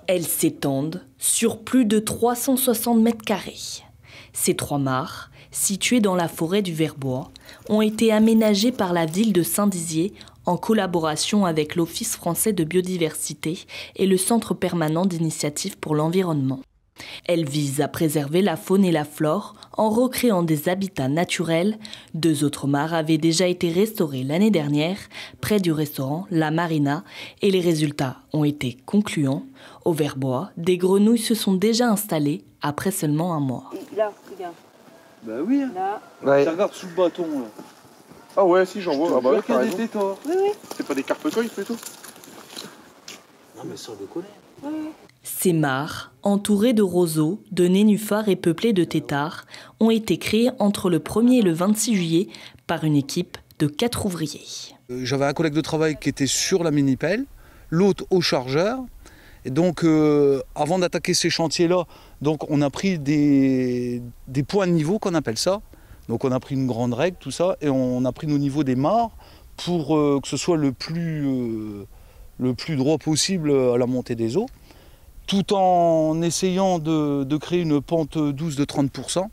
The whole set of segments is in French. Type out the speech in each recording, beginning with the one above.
Elles s'étendent sur plus de 360 mètres carrés. Ces 3 mares, situées dans la forêt du Verbois, ont été aménagées par la ville de Saint-Dizier en collaboration avec l'Office français de biodiversité et le Centre permanent d'initiative pour l'environnement. Elles visent à préserver la faune et la flore en recréant des habitats naturels. 2 autres mares avaient déjà été restaurées l'année dernière près du restaurant La Marina et les résultats ont été concluants. Au Verbois, des grenouilles se sont déjà installées après seulement 1 mois. Là, regarde. Bah oui. Là. Ouais. Regarde sous le bâton là. Ah ouais, si j'en vois. Ah bah ouais, il y a des tétors. Oui, oui. C'est pas des carpe-coïs plutôt? Non mais sans déconner. Oui, oui. Ces mares, entourées de roseaux, de nénuphars et peuplées de têtards, ont été créées entre le 1er et le 26 juillet par une équipe de 4 ouvriers. J'avais un collègue de travail qui était sur la mini-pelle, l'autre au chargeur. Et donc, avant d'attaquer ces chantiers-là, donc on a pris des points de niveau qu'on appelle ça. Donc on a pris une grande règle, tout ça, et on a pris nos niveaux des mares pour que ce soit le plus droit possible à la montée des eaux, tout en essayant de créer une pente douce de 30%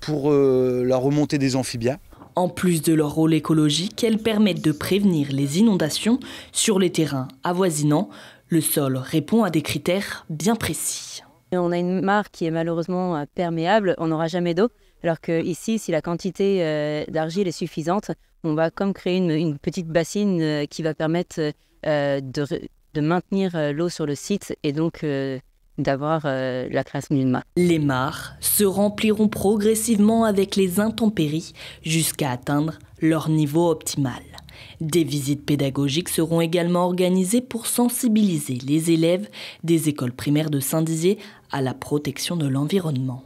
pour la remontée des amphibiens. En plus de leur rôle écologique, elles permettent de prévenir les inondations sur les terrains avoisinants. Le sol répond à des critères bien précis. On a une mare qui est malheureusement perméable, on n'aura jamais d'eau. Alors qu'ici, si la quantité d'argile est suffisante, on va comme créer une petite bassine qui va permettre de maintenir l'eau sur le site et donc d'avoir la création d'une mare. Les mares se rempliront progressivement avec les intempéries jusqu'à atteindre leur niveau optimal. Des visites pédagogiques seront également organisées pour sensibiliser les élèves des écoles primaires de Saint-Dizier à la protection de l'environnement.